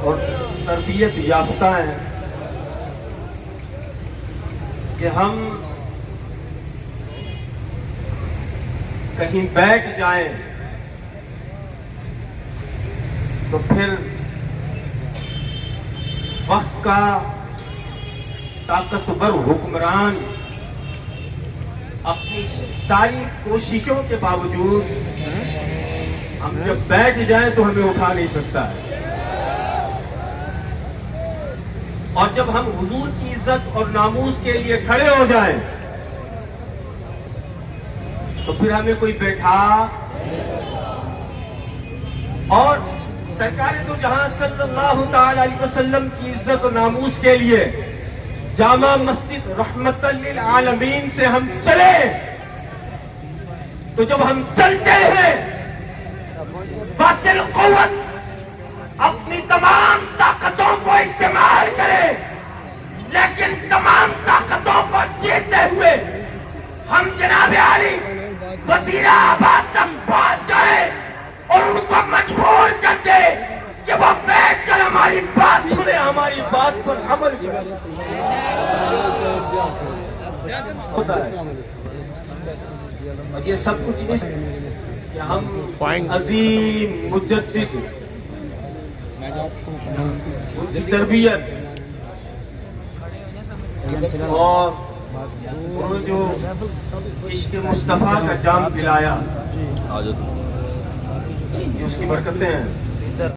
اور تربیت یافتہ ہیں کہ ہم کہیں بیٹھ جائیں تو پھر وقت کا طاقتور حکمران اپنی ساری کوششوں کے باوجود ہم جب بیٹھ جائیں تو ہمیں اٹھا نہیں سکتا ہے، اور جب ہم حضور کی عزت اور ناموس کے لیے کھڑے ہو جائیں تو پھر ہمیں کوئی بیٹھا۔ اور سرکار دو جہاں صلی اللہ تعالی علیہ وسلم کی عزت و ناموس کے لیے جامع مسجد رحمت للعالمین سے ہم چلے، تو جب ہم چلتے ہیں باطل قوت اپنی تمام طاقتوں کو استعمال کرے، لیکن تمام طاقتوں کو جیتتے ہوئے ہم جناب علی وزیر آباد تک پہنچ جائے اور ان کو مجبور کر دے کہ وہ بیٹھ کر ہماری بات سنے، ہماری بات پر عمل کرے۔ ہوتا ہے اور یہ سب کچھ اس کہ ہم عظیم مجدد ان کی تربیت اور انہوں نے جو عشق مصطفیٰ کا جام پلایا، یہ اس کی برکتیں ہیں۔